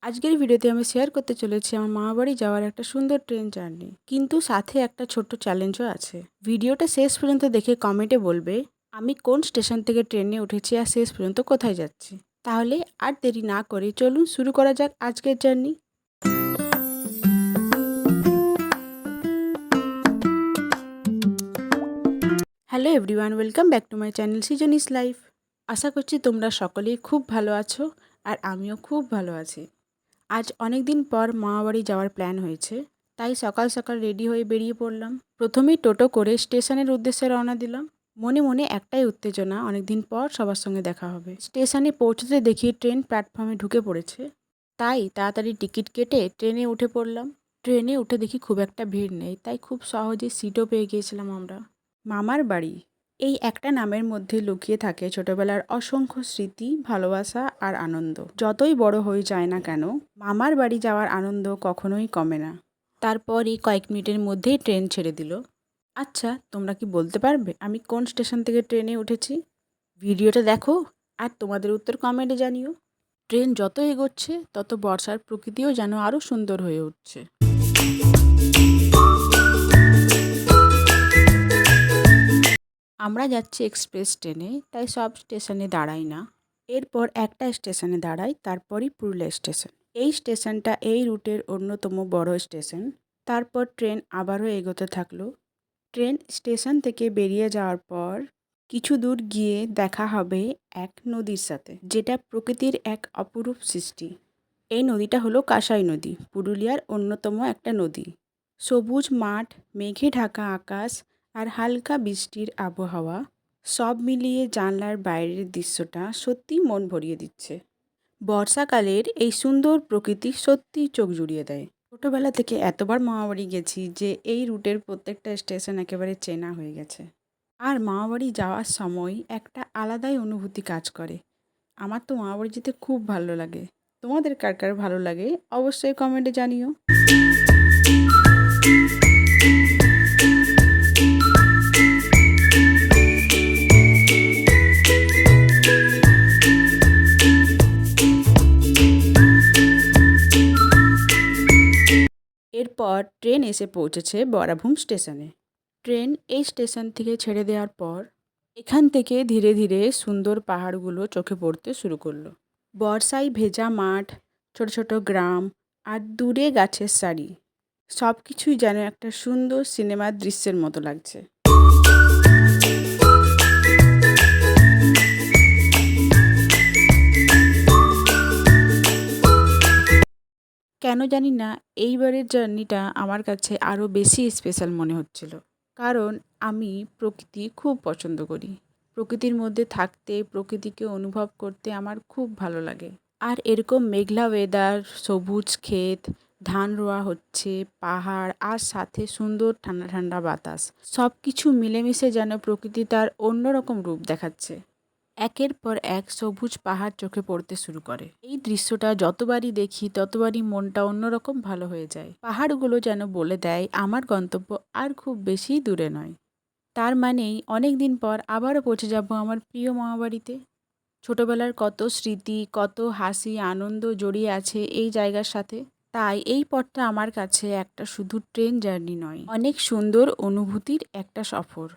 আজকের ভিডিওতে আমি শেয়ার করতে চলেছি আমার মামাবাড়ি যাওয়ার একটা সুন্দর ট্রেন জার্নি, কিন্তু সাথে একটা ছোট্ট চ্যালেঞ্জও আছে। ভিডিওটা শেষ পর্যন্ত দেখে কমেন্টে বলবে আমি কোন স্টেশন থেকে ট্রেনে উঠেছি আর শেষ পর্যন্ত কোথায় যাচ্ছি। তাহলে আর দেরি না করে চলুন শুরু করা যাক আজকের journey. Hello everyone, welcome back to my channel season is life. আশা করছি তোমরা সকলেই খুব ভালো আছো আর আমিও খুব ভালো আছি। আজ অনেক দিন পর মামাবাড়ি যাওয়ার প্ল্যান হয়েছে, তাই সকাল সকাল রেডি হয়ে বেরিয়ে পড়লাম। প্রথমেই টোটো করে স্টেশনের উদ্দেশ্যে রওনা দিলাম। মনে মনে একটাই উত্তেজনা, অনেকদিন পর সবার সঙ্গে দেখা হবে। স্টেশনে পৌঁছতে দেখি ট্রেন প্ল্যাটফর্মে ঢুকে পড়েছে, তাই তাড়াতাড়ি টিকিট কেটে ট্রেনে উঠে পড়লাম। ট্রেনে উঠে দেখি খুব একটা ভিড় নেই, তাই খুব সহজে সিটও পেয়ে গিয়েছিলাম আমরা। মামার বাড়ি, এই একটা নামের মধ্যে লুকিয়ে থাকে ছোটবেলার অসংখ্য স্মৃতি, ভালোবাসা আর আনন্দ। যতই বড় হয়ে যায় না কেন, মামার বাড়ি যাওয়ার আনন্দ কখনোই কমে না। তারপরই কয়েক মিনিটের মধ্যেই ট্রেন ছেড়ে দিল। আচ্ছা, তোমরা কি বলতে পারবে আমি কোন স্টেশন থেকে ট্রেনে উঠেছি? ভিডিওটা দেখো আর তোমাদের উত্তর কমেন্টে জানিও। ট্রেন যত এগোচ্ছে তত বর্ষার প্রকৃতিও যেন আরও সুন্দর হয়ে উঠছে। আমরা যাচ্ছি এক্সপ্রেস ট্রেনে, তাই সব স্টেশনে দাঁড়াই না। এরপর একটা স্টেশনে দাঁড়াই, তারপরই পুরুলিয়া স্টেশন। এই স্টেশনটা এই রুটের অন্যতম বড় স্টেশন। তারপর ট্রেন আবারও এগোতে থাকলো। ট্রেন স্টেশন থেকে বেরিয়ে যাওয়ার পর কিছু দূর গিয়ে দেখা হবে এক নদীর সাথে, যেটা প্রকৃতির এক অপরূপ সৃষ্টি। এই নদীটা হলো কাঁসাই নদী, পুরুলিয়ার অন্যতম একটা নদী। সবুজ মাঠ, মেঘে ঢাকা আকাশ আর হালকা বৃষ্টির আবহাওয়া, সব মিলিয়ে জানলার বাইরের দৃশ্যটা সত্যিই মন ভরিয়ে দিচ্ছে। বর্ষাকালের এই সুন্দর প্রকৃতি সত্যিই চোখ জুড়িয়ে দেয়। ছোটোবেলা থেকে এতবার মামাবাড়ি গেছি যে এই রুটের প্রত্যেকটা স্টেশন একেবারে চেনা হয়ে গেছে। আর মামাবাড়ি যাওয়ার সময় একটা আলাদাই অনুভূতি কাজ করে। আমার তো মামাবাড়ি যেতে খুব ভালো লাগে। তোমাদের কার কার ভালো লাগে অবশ্যই কমেন্টে জানিও। এরপর ট্রেন এসে পৌঁছেছে বরাভূম স্টেশনে। ট্রেন এই স্টেশন থেকে ছেড়ে দেওয়ার পর এখান থেকে ধীরে ধীরে সুন্দর পাহাড়গুলো চোখে পড়তে শুরু করলো। বর্ষায় ভেজা মাঠ, ছোট ছোট গ্রাম আর দূরে গাছের সারি, সব কিছুই যেন একটা সুন্দর সিনেমার দৃশ্যের মতো লাগছে। কেন জানি না এইবারের জার্নিটা আমার কাছে আরও বেশি স্পেশাল মনে হচ্ছিল, কারণ আমি প্রকৃতি খুব পছন্দ করি। প্রকৃতির মধ্যে থাকতে, প্রকৃতিকে অনুভব করতে আমার খুব ভালো লাগে। আর এরকম মেঘলা ওয়েদার, সবুজ ক্ষেত, ধান রোয়া হচ্ছে, পাহাড় আর সাথে সুন্দর ঠান্ডা ঠান্ডা বাতাস, সব কিছু মিলেমিশে যেন প্রকৃতি তার অন্যরকম রূপ দেখাচ্ছে। একের পর এক সবুজ পাহাড় চোখে পড়তে শুরু করে। এই দৃশ্যটা যতবারই দেখি ততবারই মনটা অন্যরকম ভালো হয়ে যায়। পাহাড়গুলো যেন বলে দেয় আমার গন্তব্য আর খুব বেশি দূরে নয়। তার মানেই অনেক দিন পর আবারও পৌঁছে যাব আমার প্রিয় মামাবাড়িতে। ছোটবেলার কত স্মৃতি, কত হাসি আনন্দ জড়িয়ে আছে এই জায়গার সাথে। তাই এই পথটা আমার কাছে একটা শুধু ট্রেন জার্নি নয়, অনেক সুন্দর অনুভূতির একটা সফর।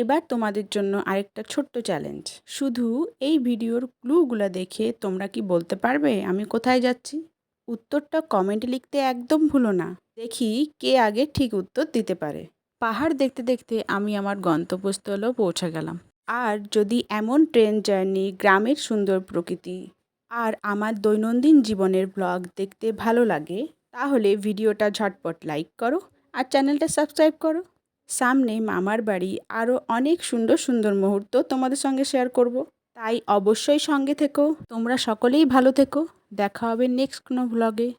এবার তোমাদের জন্য আরেকটা ছোট্ট চ্যালেঞ্জ। শুধু এই ভিডিওর ক্লুগুলো দেখে তোমরা কি বলতে পারবে আমি কোথায় যাচ্ছি? উত্তরটা কমেন্টে লিখতে একদম ভুলো না। দেখি কে আগে ঠিক উত্তর দিতে পারে। পাহাড় দেখতে দেখতে আমি আমার গন্তব্যস্থলেও পৌঁছে গেলাম। আর যদি এমন ট্রেন জার্নি, গ্রামের সুন্দর প্রকৃতি আর আমার দৈনন্দিন জীবনের ব্লগ দেখতে ভালো লাগে, তাহলে ভিডিওটা ঝটপট লাইক করো আর চ্যানেলটা সাবস্ক্রাইব করো। সামনে মামার বাড়ি আরও অনেক সুন্দর সুন্দর মুহূর্ত তোমাদের সঙ্গে শেয়ার করব, তাই অবশ্যই সঙ্গে থেকো। তোমরা সকলেই ভালো থেকো। দেখা হবে নেক্সট কোনো ভ্লগে।